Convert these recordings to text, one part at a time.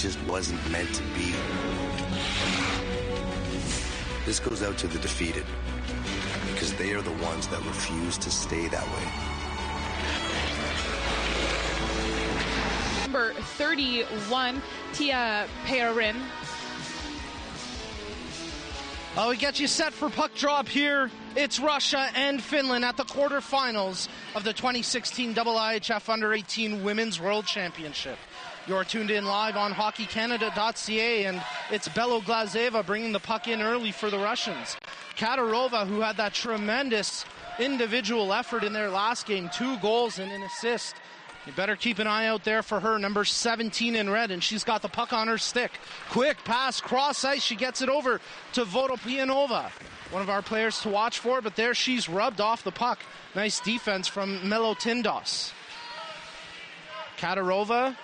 just wasn't meant to be. This goes out to the defeated, because they are the ones that refuse to stay that way. Number 31, Tia Perin. We get you set for puck drop here. It's Russia and Finland at the quarterfinals of the 2016 IIHF Under-18 Women's World Championship. You're tuned in live on hockeycanada.ca, and it's Belo Glazeva bringing the puck in early for the Russians. Katarova, who had that tremendous individual effort in their last game, 2 goals and an assist. You better keep an eye out there for her, number 17 in red, and she's got the puck on her stick. Quick pass, cross ice, she gets it over to Voropianova. One of our players to watch for, but there she's rubbed off the puck. Nice defense from Melotindos. Katarova,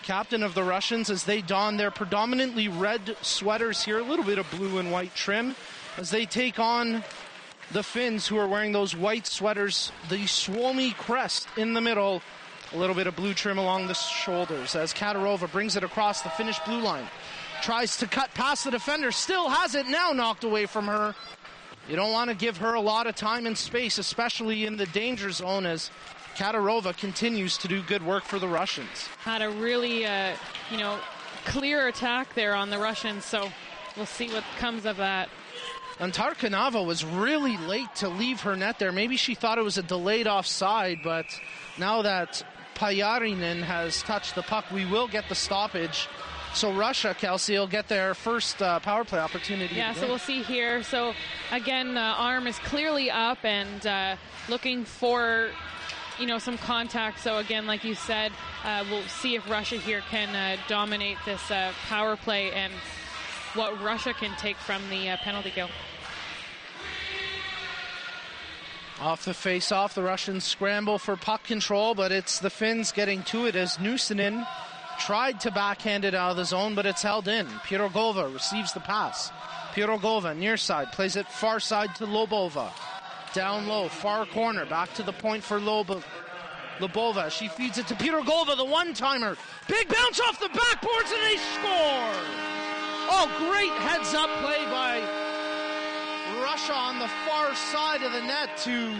captain of the Russians, as they don their predominantly red sweaters here, a little bit of blue and white trim, as they take on the Finns, who are wearing those white sweaters, the Suomi crest in the middle, a little bit of blue trim along the shoulders, as Katarova brings it across the Finnish blue line. Tries to cut past the defender, still has it, now knocked away from her. You don't want to give her a lot of time and space, especially in the danger zone, as Katarova continues to do good work for the Russians. Had a really, clear attack there on the Russians, so we'll see what comes of that. And Tarkanava was really late to leave her net there. Maybe she thought it was a delayed offside, but now that Pajarinen has touched the puck, we will get the stoppage. So Russia, Kelsey, will get their first power play opportunity. Yeah, so we'll see here. So again, arm is clearly up and looking for, some contact. So again, like you said, we'll see if Russia here can dominate this power play and what Russia can take from the penalty kill. Off the face-off, the Russians scramble for puck control, but it's the Finns getting to it as Nusinen tried to backhand it out of the zone, but it's held in. Pirogova receives the pass. Pirogova, near side, plays it far side to Lobova. Down low, far corner, back to the point for Lobova. She feeds it to Pirogova, the one-timer. Big bounce off the backboards, and they score! Oh, great heads-up play by Russia on the far side of the net to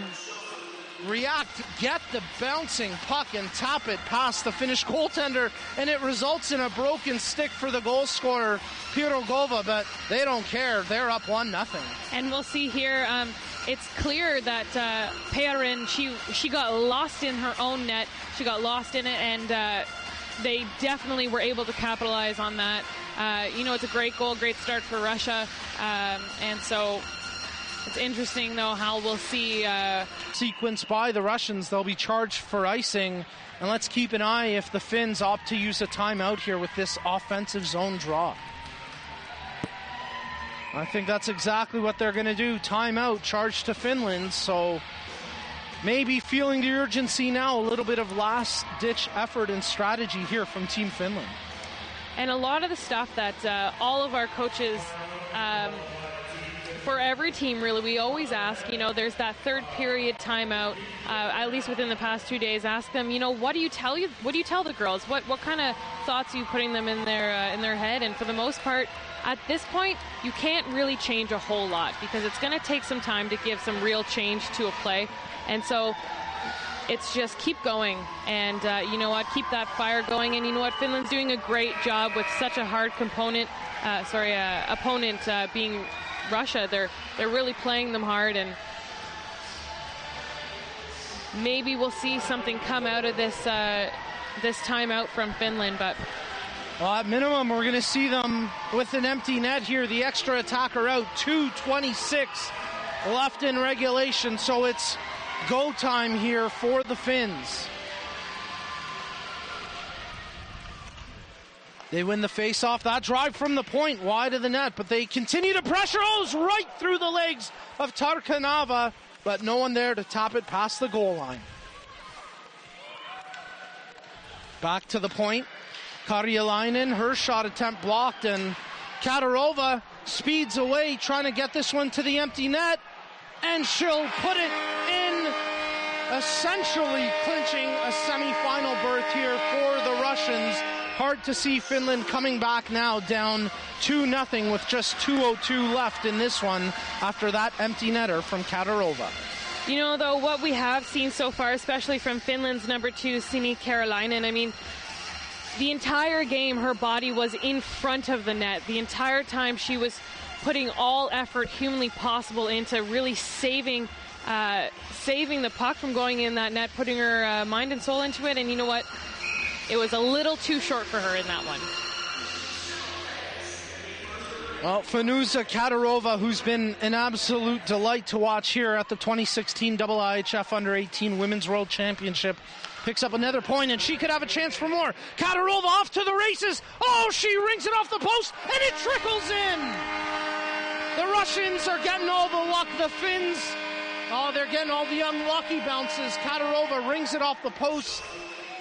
react, get the bouncing puck and tap it past the Finnish goaltender, and it results in a broken stick for the goal scorer, Pirogova, but they don't care. They're up 1-0. And we'll see here, it's clear that Perin, she got lost in her own net. She got lost in it, and they definitely were able to capitalize on that. It's a great goal, great start for Russia, and so it's interesting, though, how we'll see. Sequenced by the Russians, they'll be charged for icing. And let's keep an eye if the Finns opt to use a timeout here with this offensive zone draw. I think that's exactly what they're going to do. Timeout, charge to Finland. So maybe feeling the urgency now, a little bit of last-ditch effort and strategy here from Team Finland. And a lot of the stuff that all of our coaches... for every team, really, we always ask, there's that third period timeout, at least within the past 2 days, ask them, what do you tell the girls? What kind of thoughts are you putting them in their head? And for the most part, at this point, you can't really change a whole lot because it's going to take some time to give some real change to a play. And so it's just keep going and, keep that fire going. And you know what? Finland's doing a great job with such a hard opponent being Russia. They're really playing them hard, and maybe we'll see something come out of this timeout from Finland. But at minimum, we're going to see them with an empty net here. The extra attacker out, 2:26 left in regulation, so it's go time here for the Finns. They win the face-off. That drive from the point, wide of the net, but they continue to pressure. Oh, it's right through the legs of Tarkanava, but no one there to tap it past the goal line. Back to the point. Karjalainen, her shot attempt blocked, and Katarova speeds away, trying to get this one to the empty net, and she'll put it in, essentially clinching a semifinal berth here for the Russians. Hard to see Finland coming back now down 2-0 with just 2:02 left in this one after that empty netter from Katarova. You know, though, what we have seen so far, especially from Finland's number 2, Sini Karjalainen, I mean, the entire game her body was in front of the net. The entire time she was putting all effort humanly possible into really saving the puck from going in that net, putting her mind and soul into it. And you know what? It was a little too short for her in that one. Well, Fanuza Katarova, who's been an absolute delight to watch here at the 2016 IIHF Under-18 Women's World Championship, picks up another point, and she could have a chance for more. Katarova off to the races. Oh, she rings it off the post, and it trickles in. The Russians are getting all the luck. The Finns, they're getting all the unlucky bounces. Katarova rings it off the post,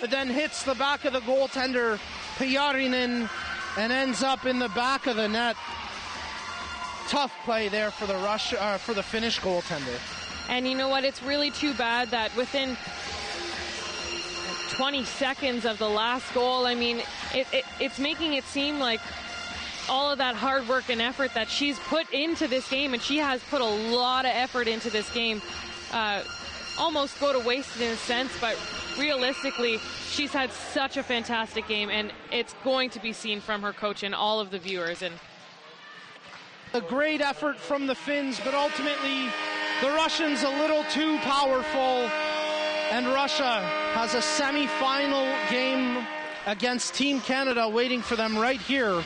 but then hits the back of the goaltender, Pajärinen, and ends up in the back of the net. Tough play there for the Finnish goaltender. And you know what? It's really too bad that within 20 seconds of the last goal, I mean, it's making it seem like all of that hard work and effort that she's put into this game, and she has put a lot of effort into this game, almost go to waste in a sense, but realistically, she's had such a fantastic game, and it's going to be seen from her coach and all of the viewers. And a great effort from the Finns, but ultimately the Russians a little too powerful, and Russia has a semi-final game against Team Canada waiting for them right here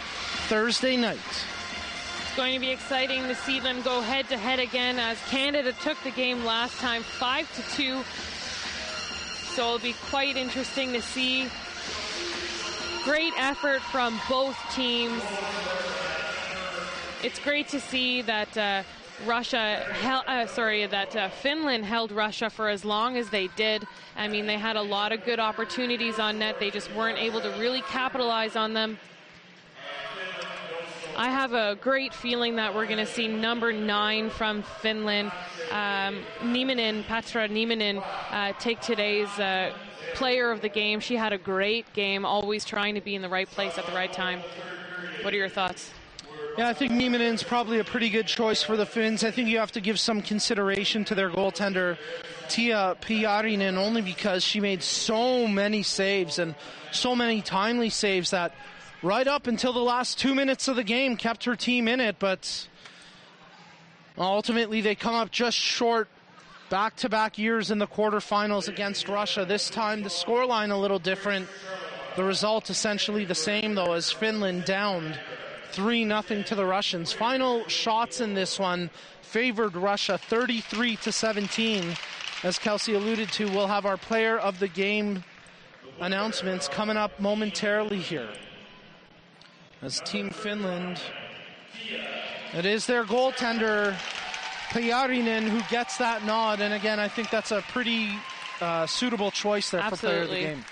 Thursday night. It's going to be exciting to see them go head-to-head again, as Canada took the game last time 5-2. So it'll be quite interesting to see. Great effort from both teams. It's great to see that Finland held Russia for as long as they did. I mean, they had a lot of good opportunities on net. They just weren't able to really capitalize on them. I have a great feeling that we're going to see number 9 from Finland, Patra Nieminen, take today's player of the game. She had a great game, always trying to be in the right place at the right time. What are your thoughts? Yeah, I think Nieminen's probably a pretty good choice for the Finns. I think you have to give some consideration to their goaltender, Tia Pajärinen, only because she made so many saves and so many timely saves that right up until the last 2 minutes of the game kept her team in it, but ultimately they come up just short back-to-back years in the quarterfinals against Russia. This time the scoreline a little different. The result essentially the same, though, as Finland downed 3-0 to the Russians. Final shots in this one favored Russia 33-17. As Kelsey alluded to, we'll have our player of the game announcements coming up momentarily here. As Team Finland, it is their goaltender, Pajärinen, who gets that nod. And again, I think that's a pretty suitable choice there. Absolutely. For player of the game.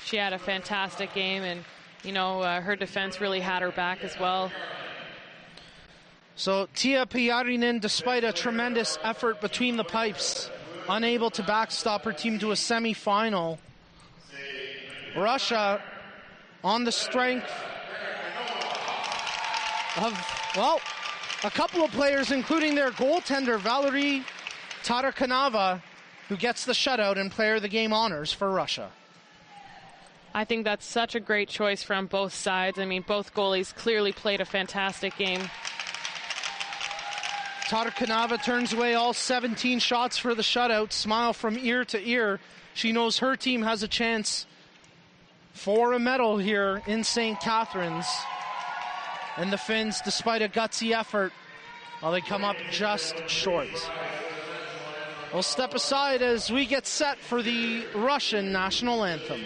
She had a fantastic game, and you know, her defense really had her back as well. So Tia Pajärinen, despite a tremendous effort between the pipes, unable to backstop her team to a semi-final. Russia on the strength of, well, a couple of players, including their goaltender, Valerie Tarakanova, who gets the shutout and player of the game honors for Russia. I think that's such a great choice from both sides. I mean, both goalies clearly played a fantastic game. Tarakanova turns away all 17 shots for the shutout, smile from ear to ear. She knows her team has a chance for a medal here in St. Catharines. And the Finns, despite a gutsy effort, well, they come up just short. We'll step aside as we get set for the Russian national anthem.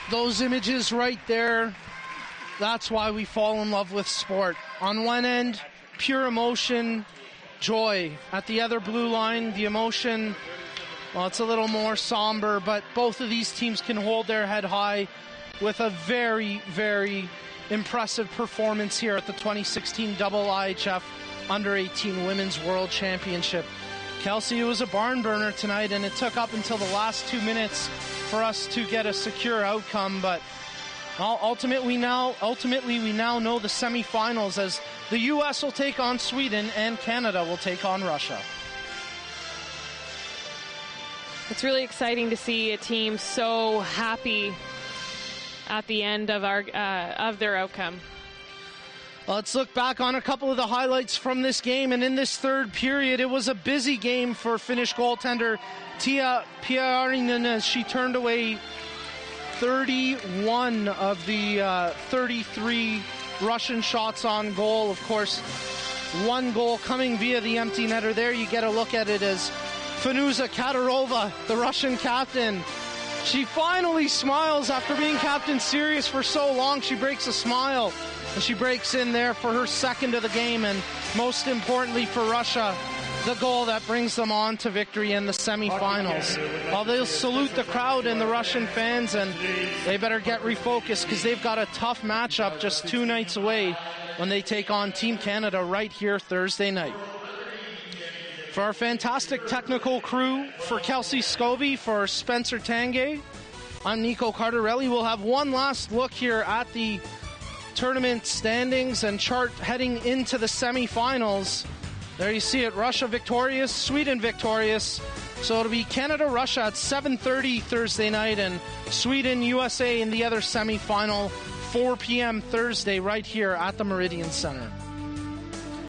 Those images right there, that's why we fall in love with sport. On one end, pure emotion, joy. At the other blue line, the emotion, well, it's a little more somber, but both of these teams can hold their head high with a very, very impressive performance here at the 2016 IIHF Under-18 Women's World Championship. Kelsey, it was a barn burner tonight, and it took up until the last 2 minutes for us to get a secure outcome, but ultimately we now know the semifinals, as the U.S. will take on Sweden and Canada will take on Russia. It's really exciting to see a team so happy at the end of their outcome. Let's look back on a couple of the highlights from this game. And in this third period, it was a busy game for Finnish goaltender Tia Piarinen, as she turned away 31 of the 33 Russian shots on goal. Of course, one goal coming via the empty netter. There you get a look at it as Fanuza Katarova, the Russian captain. She finally smiles after being Captain Serious for so long. She breaks a smile, and she breaks in there for her second of the game, and most importantly for Russia, the goal that brings them on to victory in the semifinals. Well, they'll salute the crowd and the Russian fans, and they better get refocused because they've got a tough matchup just 2 nights away when they take on Team Canada right here Thursday night. For our fantastic technical crew, for Kelsey Scobie, for Spencer Tanguay, I'm Nico Cardarelli. We'll have one last look here at the tournament standings and chart heading into the semifinals. There you see it, Russia victorious, Sweden victorious. So it'll be Canada-Russia at 7:30 Thursday night, and Sweden-USA in the other semifinal, 4 p.m. Thursday right here at the Meridian Center.